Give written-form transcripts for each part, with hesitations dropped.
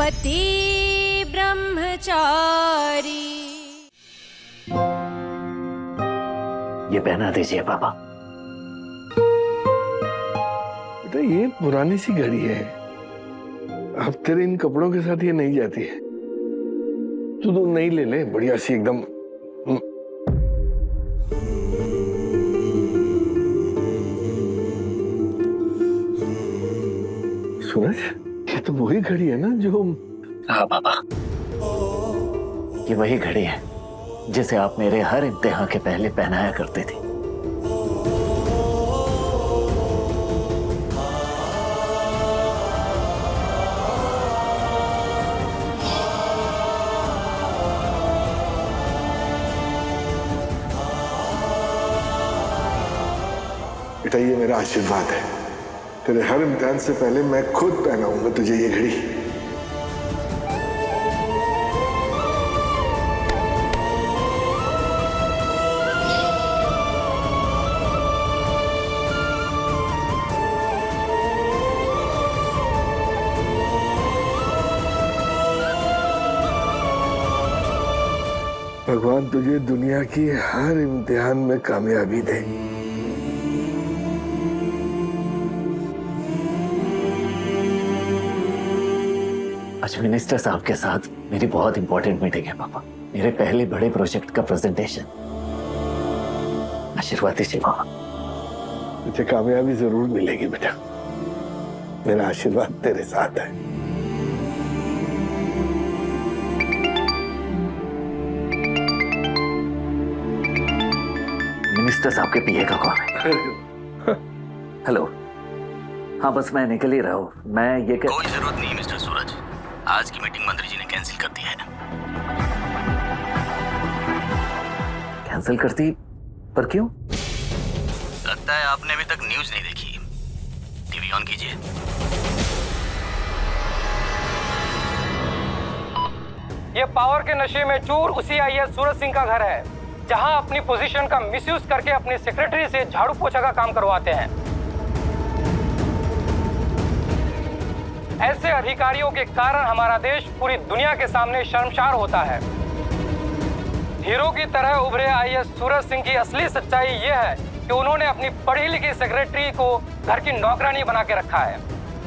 पति ब्रह्मचारी। ये पहना दीजिए पापा। बेटा ये पुरानी सी घड़ी है, अब तेरे इन कपड़ों के साथ ये नहीं जाती है। तू नई ले ले, बढ़िया सी एकदम। सूरज, ये तो वही घड़ी है ना जो। हाँ पापा, ये वही घड़ी है जिसे आप मेरे हर इम्तिहान के पहले पहनाया करते थे। बेटा ये मेरा आशीर्वाद है, तेरे हर इम्तिहान से पहले मैं खुद पहनाऊंगा तुझे ये घड़ी। भगवान तुझे दुनिया की हर इम्तिहान में कामयाबी दे। आज मिनिस्टर साहब के साथ मेरी बहुत इंपॉर्टेंट मीटिंग है पापा, मेरे पहले बड़े प्रोजेक्ट का प्रेजेंटेशन। आशीर्वाद दीजिए पापा। तुझे कामयाबी जरूर मिलेगी बेटा, मेरा आशीर्वाद तेरे साथ है। मिनिस्टर साहब के पीए का कॉल है। हेलो, हाँ बस मैं निकल ही रहा हूँ। मैं ये कोई जरूरत नहीं मिस्टर सूरज, आज की मीटिंग मंत्री जी ने कैंसिल कर दी है। कैंसिल कर दी? पर क्यों? लगता है आपने अभी तक न्यूज नहीं देखी। टीवी ऑन कीजिए। ये पावर के नशे में चूर उसी आईएएस सूरज सिंह का घर है, जहां अपनी पोजीशन का मिसयूज करके अपनी सेक्रेटरी से झाड़ू पोछा का काम करवाते हैं। ऐसे अधिकारियों के कारण हमारा देश पूरी दुनिया के सामने शर्मसार होता है। हीरो की तरह उभरे आईएएस सूरज सिंह की असली सच्चाई यह है कि उन्होंने अपनी पढ़ी लिखी सेक्रेटरी को घर की नौकरानी बना के रखा है।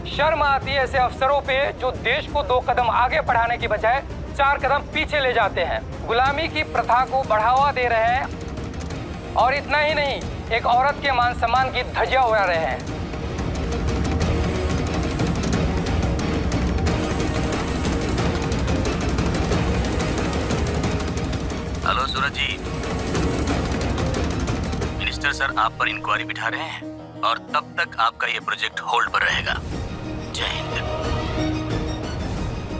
शर्म आती है ऐसे अफसरों पे जो देश को 2 कदम आगे बढ़ाने की बजाय 4 कदम पीछे ले जाते हैं, गुलामी की प्रथा को बढ़ावा दे रहे हैं और इतना ही नहीं, एक औरत के मान सम्मान की धज्जियां उड़ा रहे हैं। हेलो सूरज जी, मिनिस्टर सर आप पर इंक्वायरी बिठा रहे हैं और तब तक आपका ये प्रोजेक्ट होल्ड पर रहेगा। जय हिंद।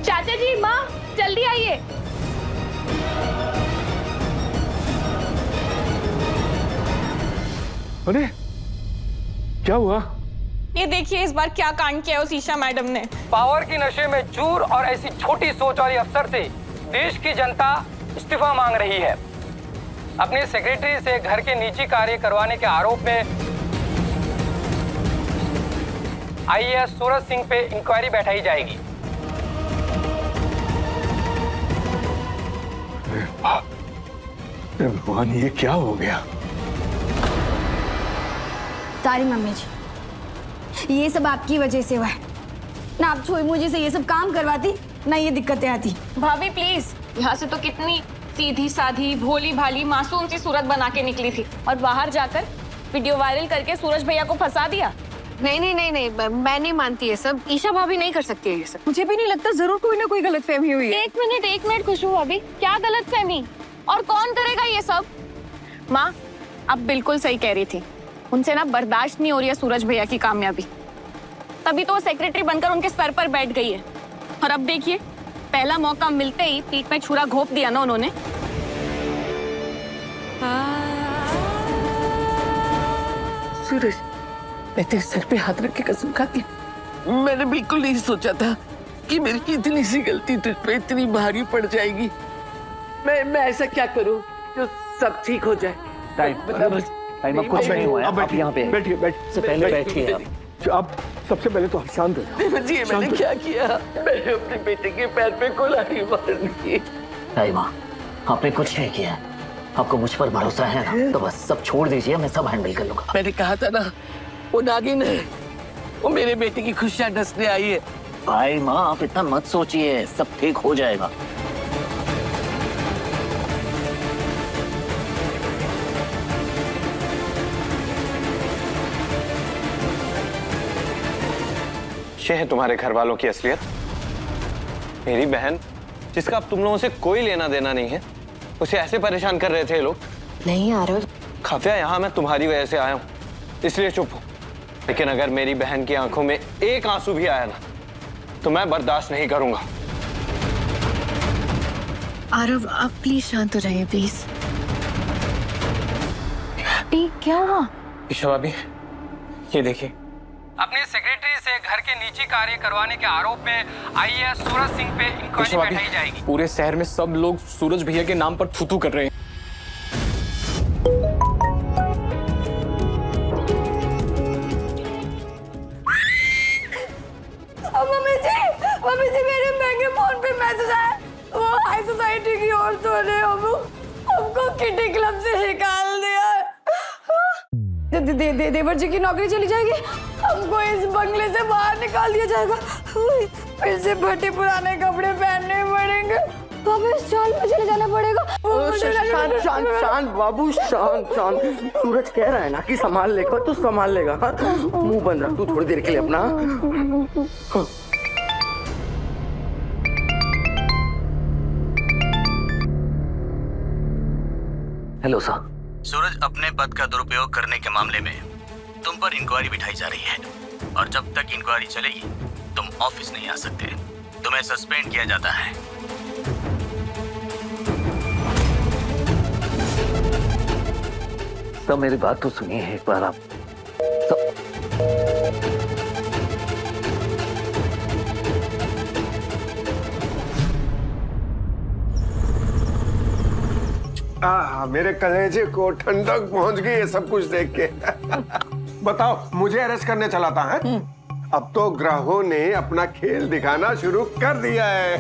चाचा जी, माँ जल्दी आइए। अरे क्या हुआ? ये देखिए इस बार क्या कांड किया उस ईशा मैडम ने। पावर की नशे में चूर और ऐसी छोटी सोच वाली अफसर से देश की जनता इस्तीफा मांग रही है। अपनी सेक्रेटरी से घर के निजी कार्य करवाने के आरोप में आईएएस सूरज सिंह पे इंक्वायरी बैठाई जाएगी। भगवान ये क्या हो गया? तारी मम्मी जी, ये सब आपकी वजह से हुआ है ना। आप छोई मुझे से ये सब काम करवाती ना, ये दिक्कतें आती। भाभी प्लीज, यहाँ से तो कितनी सीधी साधी भोली भाली मासूम सी सूरत बना के निकली थी और बाहर जाकर वीडियो वायरल करके सूरज भैया को फंसा दिया। नहीं नहीं नहीं नहीं, मैं नहीं मानती ये सब। ईशा भाभी नहीं कर सकती है ये सब। मुझे भी नहीं लगता, जरूर कोई ना कोई गलतफहमी हुई है। एक मिनट खुशबू भाभी, क्या गलतफहमी और कौन करेगा ये सब? माँ आप बिल्कुल सही कह रही थी, उनसे ना बर्दाश्त नहीं हो रही है सूरज भैया की कामयाबी, तभी तो वो सेक्रेटरी बनकर उनके सर पर बैठ गई है। और अब देखिए, पहला मौका मिलते ही पीठ में छुरा घोंप दिया ना उन्होंने। सूरज, मैं तेरे सर पे हाथ रख के कसम खाती हूँ, मैंने बिल्कुल नहीं सोचा था कि मेरी इतनी सी गलती तुझ पे इतनी भारी पड़ जाएगी। मैं ऐसा क्या करूँ जो सब ठीक हो जाए? टाइम अब कुछ नहीं हुआ है। आप यहाँ पे बैठिए, से पहले बैठिए आप। सबसे पहले तो आप शांत हो जाओ। देवर जी, ये मैंने क्या किया? मैंने अपने बेटे के पैर पे कुल्हाड़ी मार दी। नहीं माँ, आपने कुछ नहीं किया है। आपको मुझ पर भरोसा है ना? तो बस सब छोड़ दीजिए, मैं सब हैंडल कर लूंगा। मैंने कहा था ना, वो नागिन है, वो मेरे बेटे की खुशियां डसने आई है। भाई माँ, आप इतना मत सोचिए, सब ठीक हो जाएगा। ये है तुम्हारे घर वालों की असलियत। मेरी बहन, जिसका अब तुम लोगों से कोई लेना देना नहीं है, उसे ऐसे परेशान कर रहे थे ये लोग। नहीं आरव, खफिया, यहाँ मैं तुम्हारी वजह से आया हूँ, इसलिए चुप हूँ। लेकिन अगर मेरी बहन की आंखों में एक आंसू भी आया ना, तो मैं बर्दाश्त नहीं करूंगा। आरव आप प्लीज शांत हो जाइए प्लीज। क्या हुआ? ईशा भाभी, ये देखिए। अपनी सेक्रेटरी से घर के निजी कार्य करवाने के आरोप में आईएएस सूरज सिंह पे इंक्वायरी बैठाई जाएगी। पूरे शहर में सब लोग सूरज भैया के नाम पर थू-थू कर रहे हैं। मम्मी जी मेरे महंगे फोन पे मैसेज आया। वो हाई सोसाइटी की औरतों ने हमको किटी क्लब से निकाल दिया। देवर जी की नौकरी चली जाएगी, हमको इस बंगले से बाहर निकाल दिया जाएगा, फिर से फटे पुराने कपड़े पहनने पड़ेंगे, हमें इस चाल में चले जाना पड़ेगा। शांत शांत शांत बाबू, शांत शांत। सूरज कह रहा है ना कि संभाल लेगा, तो संभाल लेगा। हाँ? मुंह बंद रख तू थोड़ी देर के लिए अपना। हाँ। Hello sir. सूरज अपने पद का दुरुपयोग करने के मामले में तुम पर इंक्वायरी बिठाई जा रही है, और जब तक इंक्वायरी चलेगी तुम ऑफिस नहीं आ सकते। तुम्हें सस्पेंड किया जाता है। सर मेरी बात तो सुनिए एक बार आप। मेरे कलेजे को ठंडक पहुंच गई है सब कुछ देख के। बताओ, मुझे अरेस्ट करने चला था है? अब तो ग्रहों ने अपना खेल दिखाना शुरू कर दिया है।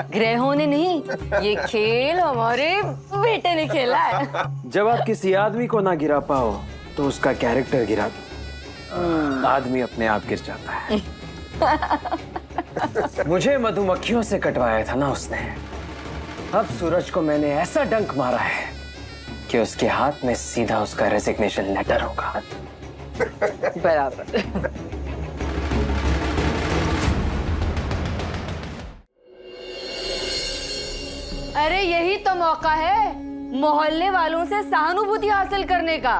ग्रहों ने नहीं, ये खेल हमारे बेटे ने खेला है। जब आप किसी आदमी को ना गिरा पाओ तो उसका कैरेक्टर गिरा दो, आदमी अपने आप गिर जाता है। मुझे मधुमक्खियों से कटवाया था ना उसने, अब सूरज को मैंने ऐसा डंक मारा है कि उसके हाथ में सीधा उसका रेजिग्नेशन लेटर होगा। बराबर। अरे यही तो मौका है मोहल्ले वालों से सहानुभूति हासिल करने का।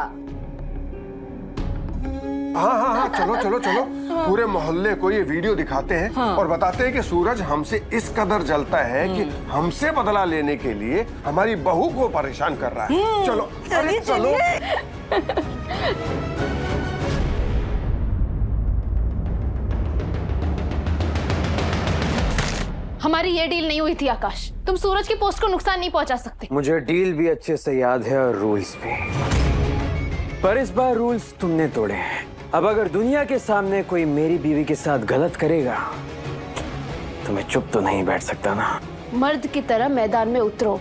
हाँ, चलो चलो चलो, पूरे मोहल्ले को ये वीडियो दिखाते हैं और बताते हैं कि सूरज हमसे इस कदर जलता है कि हमसे बदला लेने के लिए हमारी बहू को परेशान कर रहा है। चलो, अरे चलो। हमारी ये डील नहीं हुई थी आकाश, तुम सूरज की पोस्ट को नुकसान नहीं पहुंचा सकते। मुझे डील भी अच्छे से याद है और रूल्स भी, पर इस बार रूल्स तुमने तोड़े हैं। अब अगर दुनिया के सामने कोई मेरी बीवी के साथ गलत करेगा तो मैं चुप तो नहीं बैठ सकता ना। मर्द की तरह मैदान में उतरो,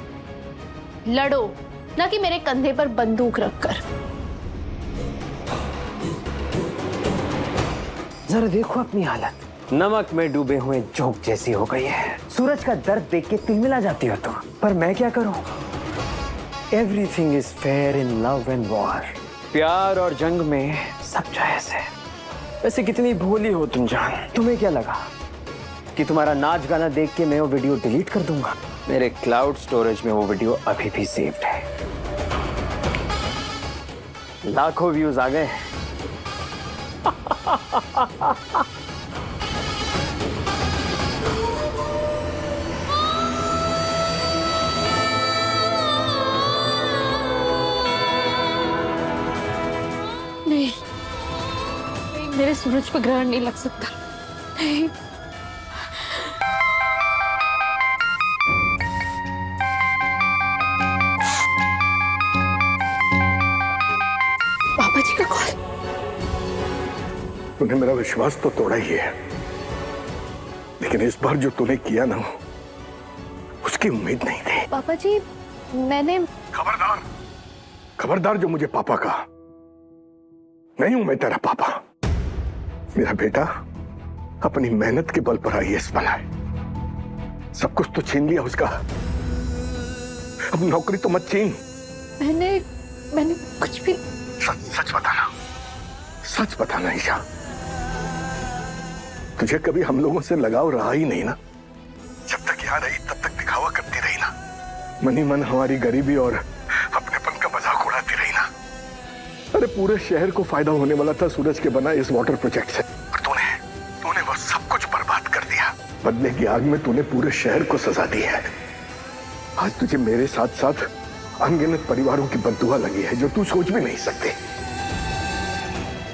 लड़ो, ना कि मेरे कंधे पर बंदूक रखकर। जरा देखो अपनी हालत, नमक में डूबे हुए जोक जैसी हो गई है। सूरज का दर्द देख के तिलमिला जाती हो तुम, पर मैं क्या करूं? Everything is fair in love and war. प्यार और जंग में सब जायज है। वैसे कितनी भोली हो तुम जान। तुम्हें क्या लगा कि तुम्हारा नाच गाना देख के मैं वो वीडियो डिलीट कर दूंगा? मेरे क्लाउड स्टोरेज में वो वीडियो अभी भी सेव्ड है। लाखों व्यूज आ गए। नहीं, मेरे सूरज पर ग्रहण नहीं लग सकता। नहीं। बाबा जी का कॉल। तूने मेरा विश्वास तो तोड़ा ही है, लेकिन इस बार जो तूने किया ना, उसकी उम्मीद नहीं थी। पापा जी, मैंने खबरदार, खबरदार जो मुझे पापा कहा। नहीं हूं मैं तेरा पापा। मेरा बेटा अपनी मेहनत के बल पर आईएएस बना है। सब कुछ तो छीन लिया उसका, अब नौकरी तो मत छीन। मैंने कुछ भी। सच बताना, सच बताना ईशा। तुझे कभी हम लोगों से लगाव रहा ही नहीं ना? जब तक यहाँ रही तब तक दिखावा करती रही ना, मनी मन हमारी गरीबी और अपनेपन का मजाक उड़ाती रही ना। अरे पूरे शहर को फायदा होने वाला था सूरज के बना इस वाटर प्रोजेक्ट से, और तूने वो सब कुछ बर्बाद कर दिया। बदले की आग में तूने पूरे शहर को सजा दी है। आज तुझे मेरे साथ साथ अनगिनत परिवारों की बददुआ लगी है जो तू सोच भी नहीं सकती।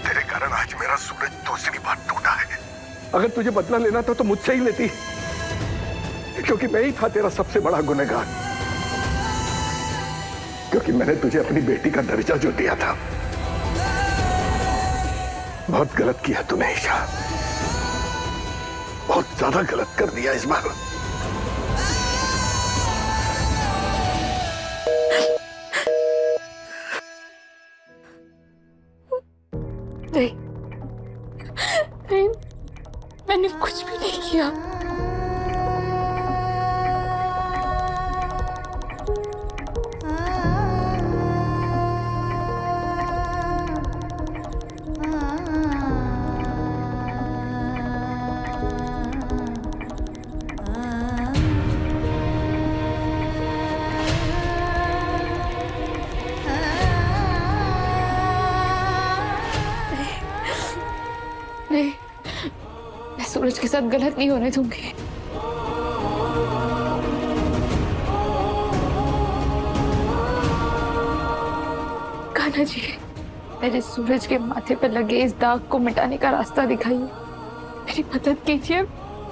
तेरे कारण आज मेरा सूरज दूसरी बार टूटा है। अगर तुझे बदला लेना था तो मुझसे ही लेती, क्योंकि मैं ही था तेरा सबसे बड़ा गुनहगार। क्योंकि मैंने तुझे अपनी बेटी का दर्जा जो दिया था। बहुत गलत किया तूने ईशा, बहुत ज्यादा गलत कर दिया इस बार। नहीं, मैंने कुछ भी नहीं किया। नहीं, मैं सूरज के साथ गलत नहीं होने दूंगी। कान्हा जी, मेरे सूरज के माथे पर लगे इस दाग को मिटाने का रास्ता दिखाइए। मेरी मदद कीजिए,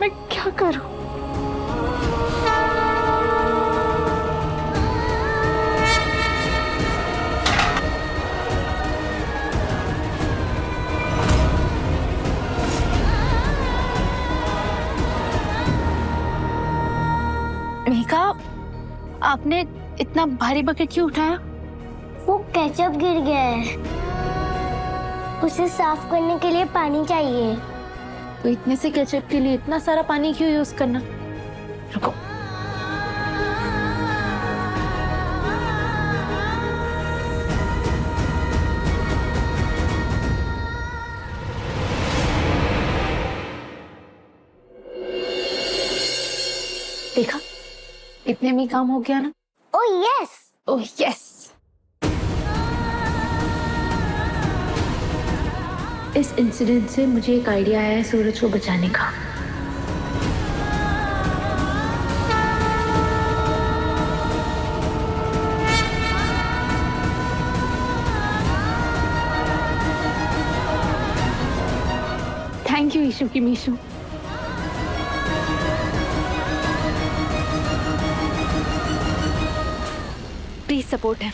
मैं क्या करूं? मेघा, आपने इतना भारी बकेट क्यों उठाया? वो केचप गिर गया है, उसे साफ करने के लिए पानी चाहिए। तो इतने से केचप के लिए इतना सारा पानी क्यों यूज करना? रुको। देखा, इतने में ही काम हो गया ना? Oh yes, oh yes. इस इंसिडेंट से मुझे एक आइडिया आया है सूरज को बचाने का। थैंक यू ईशु की मीशु। प्लीज सपोर्ट है।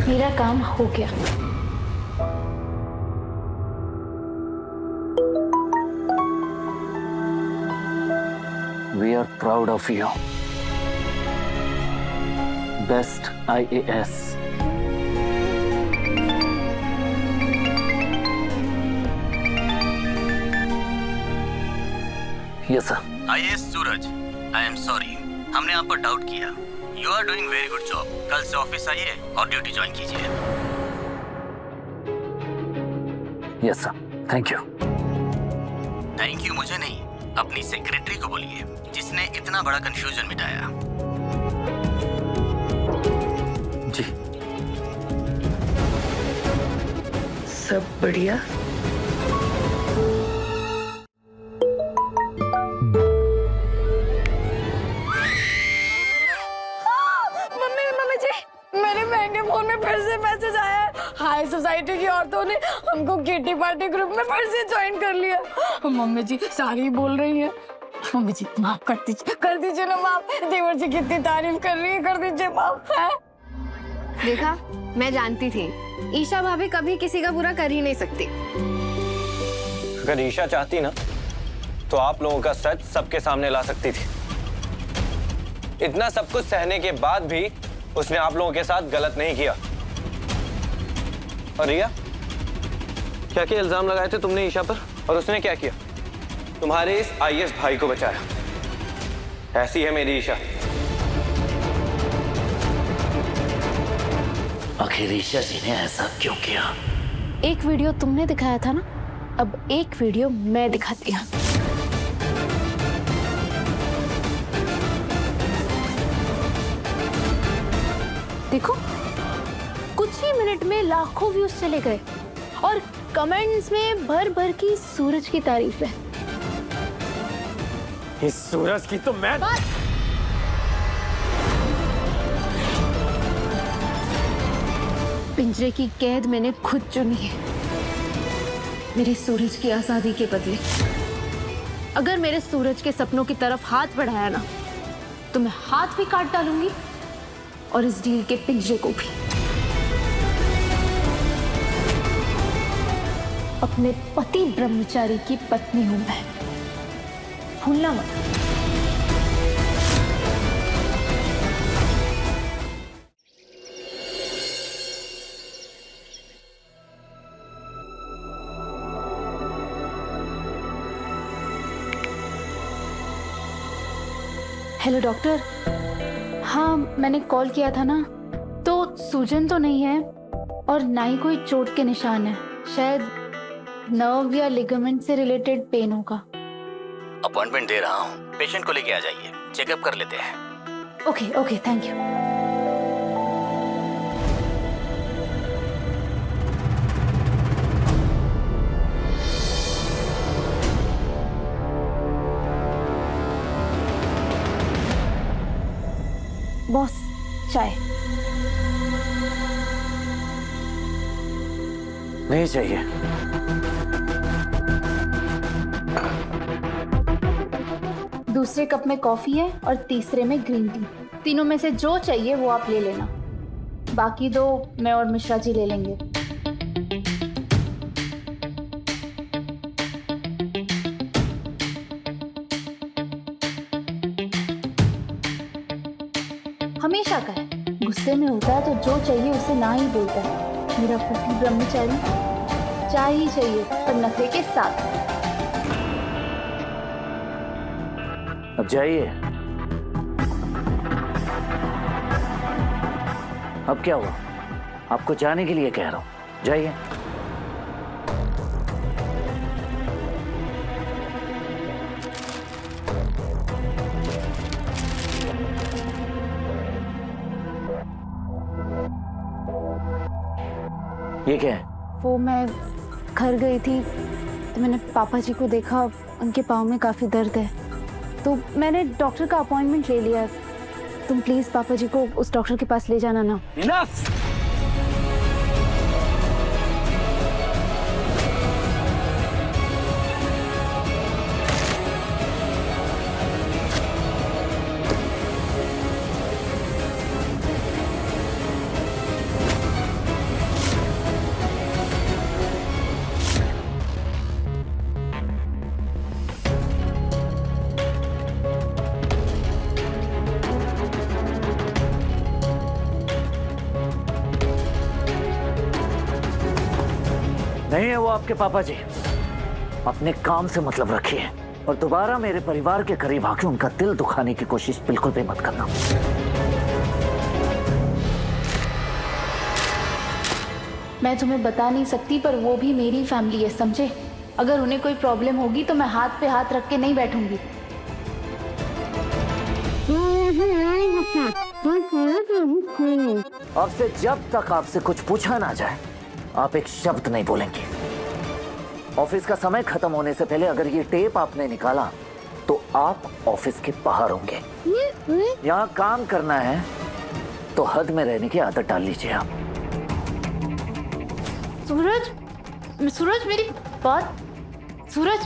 मेरा काम हो गया। We are proud of you. Best IAS. Yes, sir. IAS Suraj, I am sorry, हमने आप पर डाउट किया। You are doing very good job. कल से ऑफिस आइए और ड्यूटी ज्वाइन कीजिए। Yes, sir. Thank you. Thank you मुझे नहीं, अपनी सेक्रेटरी को बोलिए जिसने इतना बड़ा कंफ्यूजन मिटाया। जी। सब बढ़िया। मम्मी जी, मेरे महंगे फोन में फिर से मैसेज सोसाइटी की औरतों ने हमको किटी पार्टी ग्रुप में फिर से ज्वाइन कर लिया। मम्मी जी सारी बोल रही है। मम्मी जी माफ कर दीजिए ना माफ। देवर जी कितनी तारीफ कर रही है, कर दीजिए माफ। है देखा, मैं जानती थी ईशा भाभी कभी किसी का बुरा कर ही नहीं सकती। अगर ईशा चाहती ना तो आप लोगों का सच सबके सामने ला सकती थी। इतना सब कुछ सहने के बाद भी उसने आप लोगों के साथ गलत नहीं किया। और रिया, क्या क्या इल्जाम लगाए थे तुमने ईशा पर, और उसने क्या किया? तुम्हारे इस आईएएस भाई को बचाया। ऐसी है मेरी ईशा। आखिर ईशा जी ने ऐसा क्यों किया? एक वीडियो तुमने दिखाया था ना, अब एक वीडियो मैं दिखाती हूँ। देखो, कुछ ही मिनट में लाखों व्यूज चले गए और कमेंट्स में भर भर की सूरज की तारीफ है। इस सूरज की तो मैं पिंजरे की कैद मैंने खुद चुनी है, मेरे सूरज की आजादी के बदले। अगर मेरे सूरज के सपनों की तरफ हाथ बढ़ाया ना तो मैं हाथ भी काट डालूंगी और इस डील के पिंजरे को भी। अपने पति ब्रह्मचारी की पत्नी हूं मैं, भूलना मत। Hello doctor. हाँ, मैंने कॉल किया था ना, तो सूजन तो नहीं है और ना ही कोई चोट के निशान है। शायद नर्व या लिगामेंट से रिलेटेड पेन होगा। अपॉइंटमेंट दे रहा हूँ, पेशेंट को लेके आ जाइए, चेकअप कर लेते हैं। Okay okay, thank you. Boss, चाय। नहीं चाहिए। दूसरे कप में कॉफी है और तीसरे में ग्रीन टी। तीनों में से जो चाहिए वो आप ले लेना, बाकी दो मैं और मिश्रा जी ले लेंगे। हमेशा का है, गुस्से में होता है तो जो चाहिए उसे ना ही बोलता है। मेरा पति ब्रह्मचारी, चाय ही चाहिए पर नखरे के साथ। अब जाइए। अब क्या हुआ? आपको जाने के लिए कह रहा हूं, जाइए। ये क्या है? वो मैं घर गई थी तो मैंने पापा जी को देखा, उनके पाँव में काफ़ी दर्द है, तो मैंने डॉक्टर का अपॉइंटमेंट ले लिया। तुम प्लीज पापा जी को उस डॉक्टर के पास ले जाना ना। Enough! नहीं है वो आपके पापा जी। अपने काम से मतलब रखिए और दोबारा मेरे परिवार के करीब आके उनका दिल दुखाने की कोशिश बिल्कुल भी मत करना। मैं तुम्हें बता नहीं सकती पर वो भी मेरी फैमिली है, समझे? अगर उन्हें कोई प्रॉब्लम होगी तो मैं हाथ पे हाथ रख के नहीं बैठूंगी। अब से जब तक आपसे कुछ पूछा ना जाए आप एक शब्द नहीं बोलेंगे। ऑफिस का समय खत्म होने से पहले अगर ये टेप आपने निकाला तो आप ऑफिस के बाहर होंगे। यहाँ काम करना है तो हद में रहने की आदत डाल लीजिए आप। सूरज, सूरज मेरी बात, सूरज।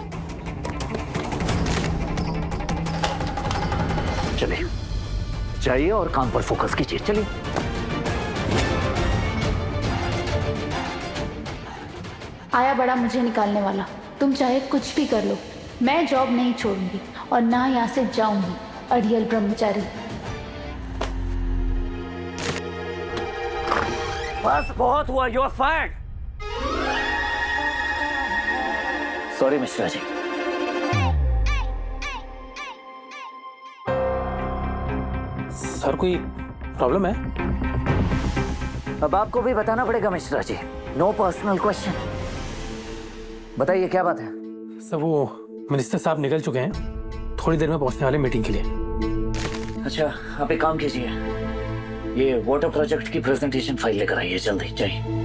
चलिए जाइए और काम पर फोकस कीजिए, चलिए। आया बड़ा मुझे निकालने वाला, तुम चाहे कुछ भी कर लो, मैं जॉब नहीं छोड़ूंगी और ना यहाँ से जाऊंगी। अड़ियल ब्रह्मचारी। बस बहुत हुआ, you are fired. Sorry Mishra ji. Sir कोई प्रॉब्लम है? अब आपको भी बताना पड़ेगा Mishra ji. No personal question. बताइए क्या बात है? सर वो मिनिस्टर साहब निकल चुके हैं, थोड़ी देर में पहुंचने वाले मीटिंग के लिए। अच्छा आप एक काम कीजिए, ये वाटर प्रोजेक्ट की प्रेजेंटेशन फाइल लेकर आइए जल्दी, चाहिए।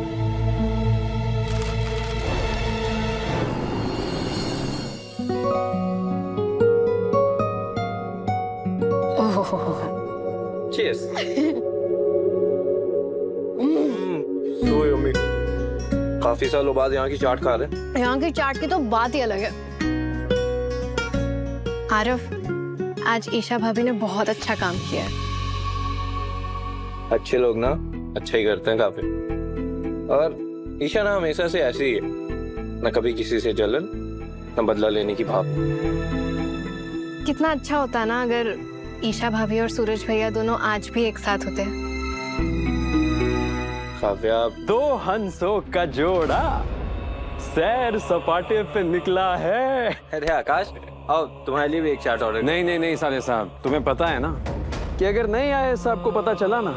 Cheers. यम्मी। काफी सालों बाद यहाँ की चाट खा रहे हैं। यहाँ की चाट की तो बात ही अलग है। आरफ, आज ईशा भाभी ने बहुत अच्छा काम किया है। अच्छे लोग ना अच्छा ही करते हैं काफी। और ईशा ना हमेशा से ऐसी ही है, न कभी किसी से जलन न बदला लेने की भाव। कितना अच्छा होता ना अगर ईशा भाभी और सूरज भैया दोनों आज भी एक साथ होते। काव्या, दो हंसों का जोड़ा सैर सपाटे पे निकला है। अरे आकाश, आओ तुम्हारे लिए भी एक चाट ऑर्डर। नहीं साले साहब, तुम्हें पता है ना कि अगर नहीं आए साहब को पता चला ना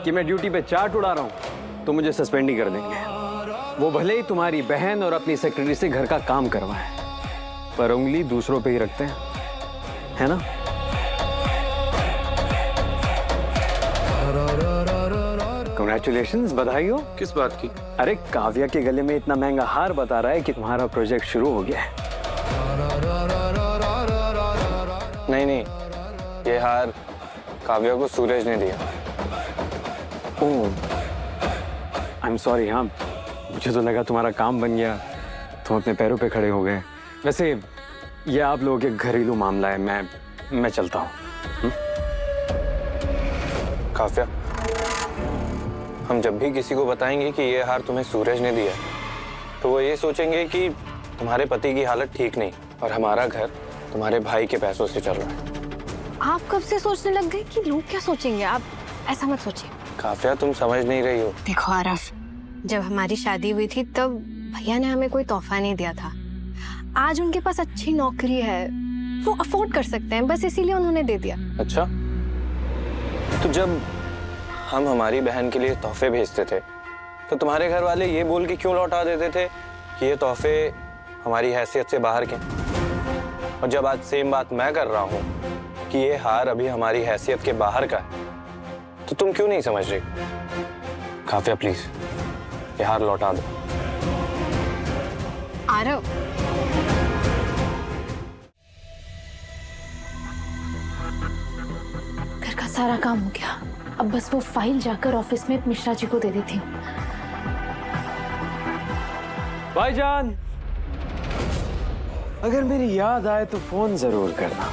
कि मैं ड्यूटी पे चाट उड़ा रहा हूँ तो मुझे सस्पेंड ही कर देंगे। वो भले ही तुम्हारी बहन और अपनी सेक्रेटरी से घर का काम करवाए, पर उंगली दूसरों पे ही रखते हैं, है ना? Congratulations, बधाई हो। किस बात की? अरे काव्या के गले में इतना महंगा हार बता रहा है कि तुम्हारा प्रोजेक्ट शुरू हो गया है। नहीं, ये हार काव्या को सूरज ने दिया। ओह, आई एम सॉरी। हाँ, मुझे तो लगा तुम्हारा काम बन गया, तुम अपने पैरों पे खड़े हो गए। वैसे ये आप लोगों के घरेलू मामला है, मैं चलता हूँ। काव्या, हम जब भी किसी को बताएंगे कि ये हार तुम्हें सूरज ने दिया, तो वो ये सोचेंगे कि तुम्हारे पति की हालत ठीक नहीं और हमारा घर तुम्हारे भाई के पैसों से चल रहा है। आप कब से सोचने लग गए कि लोग क्या सोचेंगे? आप ऐसा मत सोचिए। काव्या, तुम समझ नहीं रही हो। देखो आरफ, जब हमारी शादी हुई थी तब भैया ने हमें कोई तोहफा नहीं दिया था। आज उनके पास अच्छी नौकरी है, वो अफोर्ड कर सकते हैं, बस इसीलिए उन्होंने दे दिया। अच्छा, तो जब हम हमारी बहन के लिए तोहफे भेजते थे तो तुम्हारे घर वाले ये बोल के क्यों लौटा देते थे कि ये तोहफे हमारी हैसियत से बाहर के? और जब आज सेम बात मैं कर रहा हूँ कि ये हार अभी हमारी हैसियत के बाहर का है, तो तुम क्यों नहीं समझ रही? काव्या प्लीज, ये हार लौटा दो। आरव, घर का सारा काम हो गया, अब बस वो फाइल जाकर ऑफिस में मिश्रा जी को दे देती हूँ। भाईजान, अगर मेरी याद आए तो फोन जरूर करना।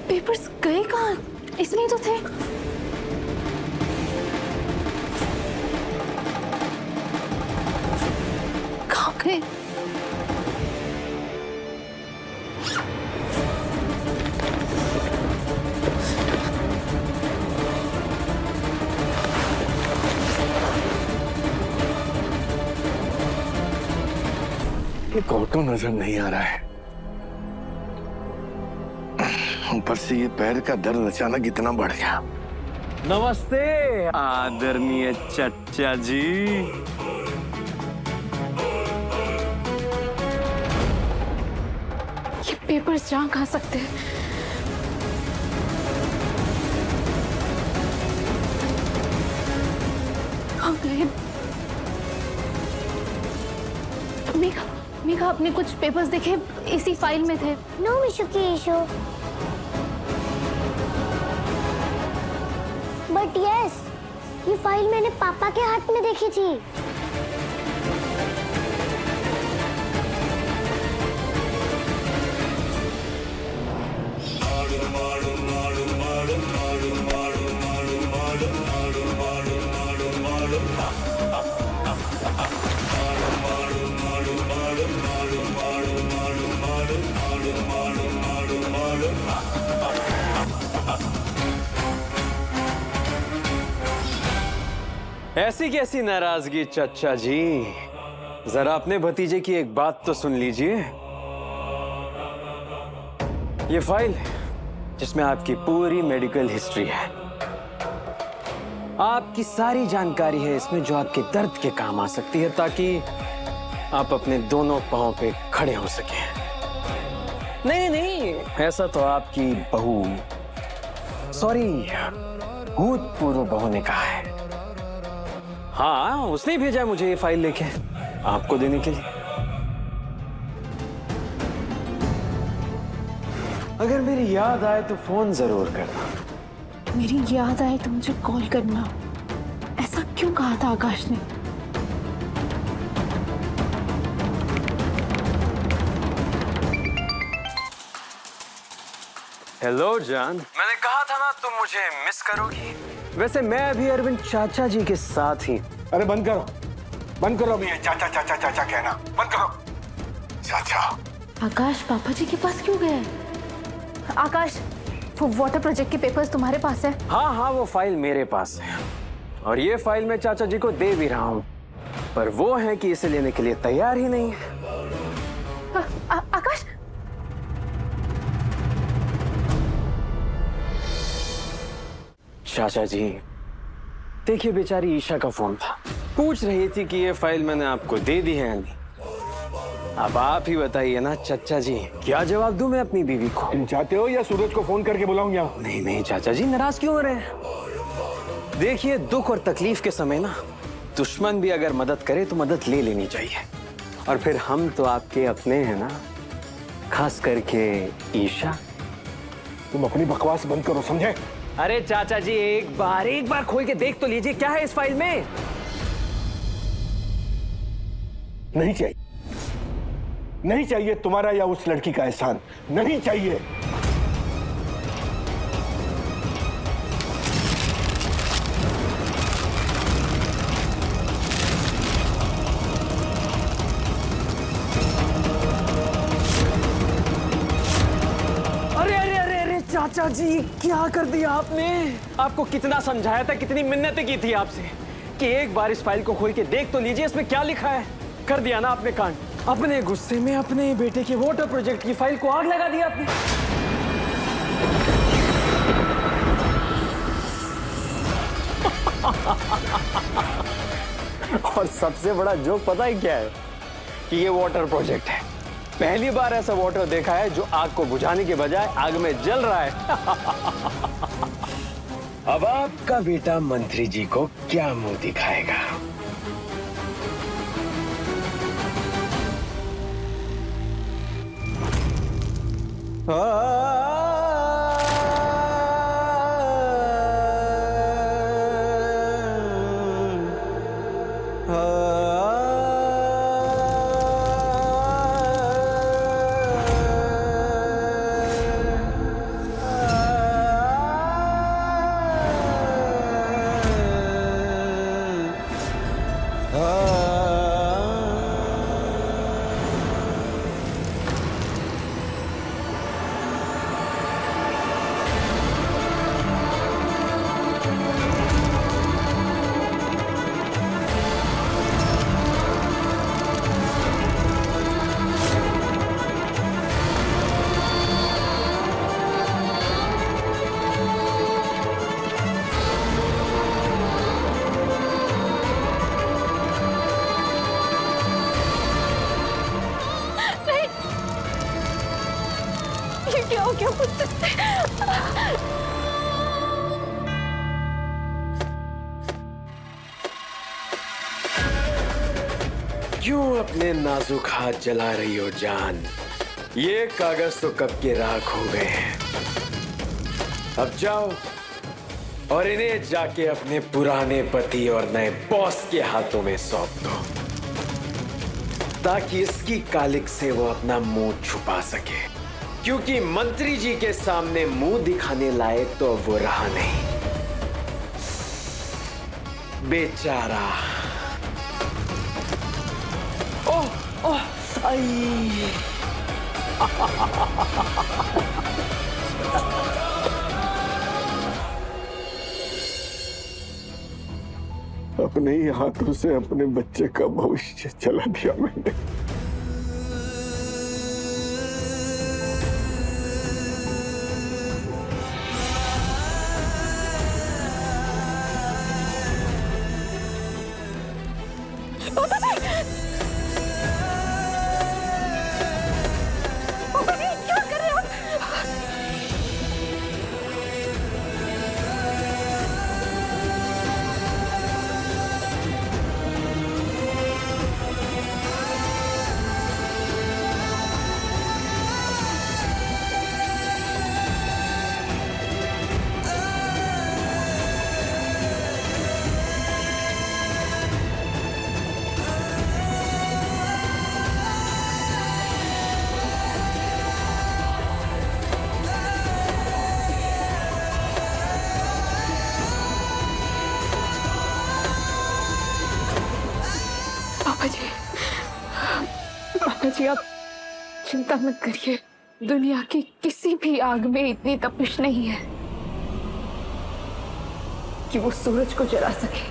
पेपर्स गए कहाँ? इसमें तो थे। कहाँ गए? ये ऑटो नजर नहीं आ रहा है, ऊपर से ये पैर का दर्द अचानक इतना बढ़ गया। नमस्ते आदरणीय चचा जी। ये पेपर्स जहाँ खा सकते हैं। कहाँ गए? मेघा, मेघा, आपने कुछ पेपर्स देखे? इसी फाइल में थे। नो मिशुकी इशू, बट यस, ये फाइल मैंने पापा के हाथ में देखी थी। ऐसी कैसी नाराजगी चाचा जी? जरा अपने भतीजे की एक बात तो सुन लीजिए। ये फाइल जिसमें आपकी पूरी मेडिकल हिस्ट्री है, आपकी सारी जानकारी है इसमें जो आपके दर्द के काम आ सकती है, ताकि आप अपने दोनों पांव पे खड़े हो सकें। नहीं नहीं, ऐसा तो आपकी बहू, सॉरी, भूतपूर्व बहू ने कहा है। हाँ, उसने भेजा मुझे ये फाइल लेके आपको देने के लिए। अगर मेरी याद आए तो फोन जरूर करना। मेरी याद आए तो मुझे कॉल करना, ऐसा क्यों कहा था आकाश ने? हेलो जान, मैंने कहा था ना तुम मुझे मिस करोगी। वैसे मैं अभी अरविंद चाचा जी के साथ ही। अरे बंद करो अभी ये चाचा चाचा चाचा कहना बंद करो। चाचा। आकाश पापा जी के पास क्यों गए? आकाश, वो वाटर प्रोजेक्ट के पेपर्स तुम्हारे पास है? हाँ हाँ, वो फाइल मेरे पास है और ये फाइल मैं चाचा जी को दे भी रहा हूँ, पर वो है कि इसे लेने के लिए तैयार ही नहीं है। आकाश, चाचा जी, देखिए बेचारी ईशा का फोन था, पूछ रही थी कि ये फाइल मैंने आपको दे दी है या नहीं। अब आप ही बताइए ना चाचा जी, क्या जवाब दूं मैं अपनी बीवी को? तुम चाहते हो या सूरज को फोन करके बुलाऊं यहाँ? नहीं नहीं चाचा जी, नाराज क्यों हो रहे हैं? देखिए, दुख और तकलीफ के समय ना दुश्मन भी अगर मदद करे तो मदद ले लेनी चाहिए। और फिर हम तो आपके अपने हैं ना, खास करके ईशा। तुम अपनी बकवास बंद करो, समझे? अरे चाचा जी, एक बार खोल के देख तो लीजिए, क्या है इस फाइल में? नहीं चाहिए तुम्हारा या उस लड़की का एहसान, नहीं चाहिए। चाचा जी, क्या कर दिया आपने? आपको कितना समझाया था, कितनी मिन्नतें की थी आपसे कि एक बार इस फाइल को खोल के देख तो लीजिए इसमें क्या लिखा है। कर दिया ना आपने कांड। अपने गुस्से में अपने बेटे के वाटर प्रोजेक्ट की फाइल को आग लगा दिया आपने। और सबसे बड़ा जोक पता है क्या है? कि ये वाटर प्रोजेक्ट है। पहली बार ऐसा वाटर देखा है जो आग को बुझाने के बजाय आग में जल रहा है। अब आपका बेटा मंत्री जी को क्या मुंह दिखाएगा? क्या हो गया मुझसे? क्यों अपने नाजुक हाथ जला रही हो जान? ये कागज तो कब के राख हो गए हैं। अब जाओ और इन्हें जाके अपने पुराने पति और नए बॉस के हाथों में सौंप दो, ताकि इसकी कालिक से वो अपना मुंह छुपा सके, क्योंकि मंत्री जी के सामने मुंह दिखाने लायक तो अब वो रहा नहीं। बेचारा। ओह ओह आई। अपने ही हाथों से अपने बच्चे का भविष्य चला दिया मैंने। पापा जी आप चिंता मत करिए, दुनिया की किसी भी आग में इतनी तपिश नहीं है कि वो सूरज को जला सके।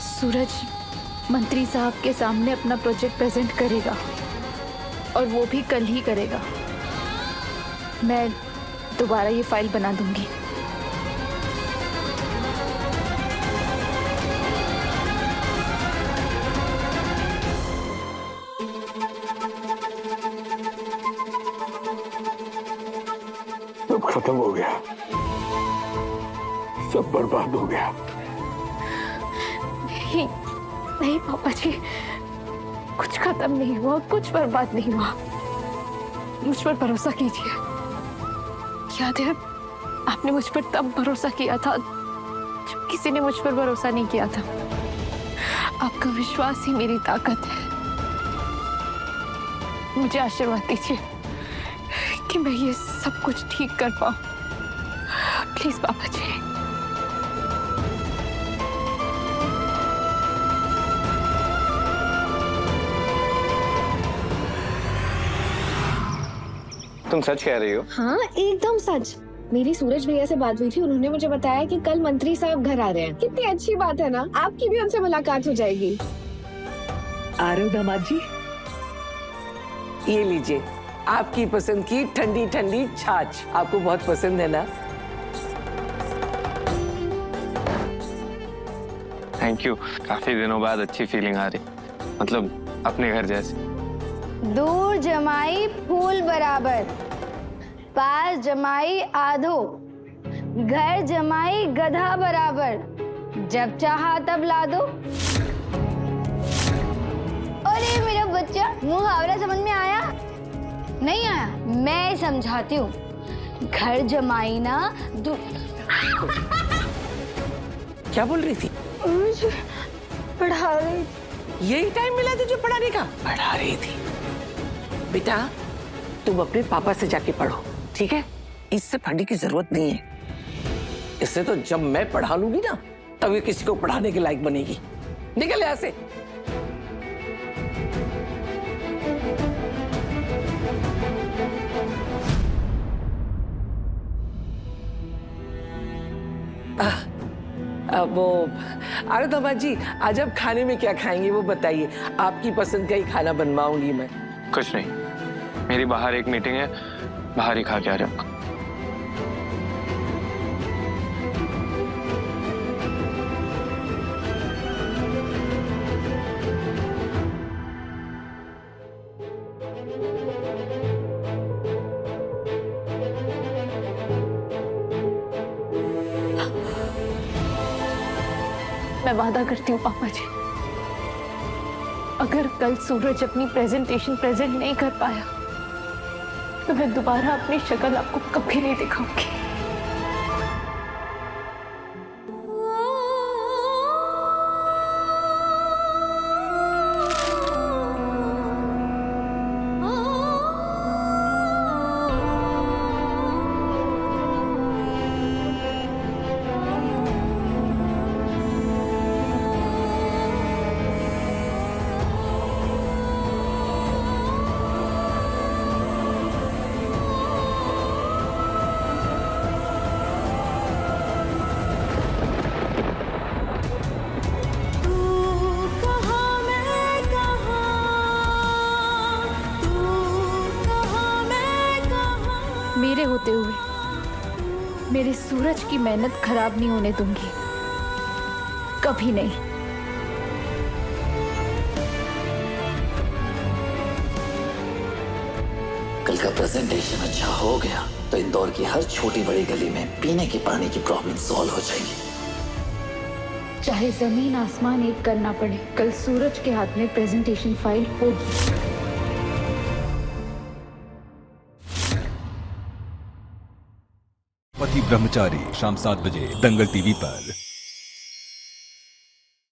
सूरज मंत्री साहब के सामने अपना प्रोजेक्ट प्रेजेंट करेगा और वो भी कल ही करेगा। मैं दोबारा ये फाइल बना दूंगी। सब खत्म हो गया, सब बर्बाद हो गया। नहीं नहीं पापा जी, कुछ खत्म नहीं हुआ, कुछ बर्बाद नहीं हुआ। मुझ पर भरोसा कीजिए। याद है आपने मुझ पर तब भरोसा किया था जब किसी ने मुझ पर भरोसा नहीं किया था। आपका विश्वास ही मेरी ताकत है। मुझे आशीर्वाद दीजिए कि मैं ये सब कुछ ठीक कर पाऊं। प्लीज पापा जी। तुम सच कह रही हो? हाँ एकदम सच। मेरी सूरज भैया से बात हुई थी, उन्होंने मुझे बताया कि कल मंत्री साहब घर आ रहे हैं। कितनी अच्छी बात है ना, आपकी भी उनसे मुलाकात हो जाएगी। आ रहे हो दामाद जी? ये लीजिए आपकी पसंद की ठंडी ठंडी छाछ, आपको बहुत पसंद है ना? Thank you. काफी दिनों बाद अच्छी फीलिंग आ रही, मतलब अपने घर जैसे। दूर जमाई फूल बराबर, पास जमाई आधो, घर जमाई गधा बराबर, जब चाहा तब ला दो। अरे मेरा बच्चा, मुहावरा समझ में आया? नहीं आया? मैं समझाती हूँ। घर जमाई ना क्या बोल रही थी? मुझे पढ़ा रही थी। यही टाइम मिला तुझे पढ़ाने का? पढ़ा रही थी। बेटा तुम अपने पापा से जाके पढ़ो, ठीक है? इससे पढ़ने की जरूरत नहीं है। इससे तो जब मैं पढ़ा लूंगी ना, तब ये किसी को पढ़ाने के लायक बनेगी। निकल यहाँ से। वो अरे दामाद जी, आज आप खाने में क्या खाएंगे वो बताइए। आपकी पसंद का ही खाना बनवाऊंगी मैं। कुछ नहीं, मेरी बाहर एक मीटिंग है, बाहर ही खा के आ जाऊंगा। मैं वादा करती हूँ पापा जी, अगर कल सूरज अपनी प्रेजेंटेशन प्रेजेंट नहीं कर पाया तो मैं दोबारा अपनी शक्ल आपको कभी नहीं दिखाऊंगी। मेरे होते हुए मेरे सूरज की मेहनत खराब नहीं होने दूंगी, कभी नहीं। कल का प्रेजेंटेशन अच्छा हो गया तो इंदौर की हर छोटी बड़ी गली में पीने के पानी की प्रॉब्लम सॉल्व हो जाएगी। चाहे जमीन आसमान एक करना पड़े, कल सूरज के हाथ में प्रेजेंटेशन फाइल होगी। पति ब्रह्मचारी शाम 7 बजे दंगल टीवी पर।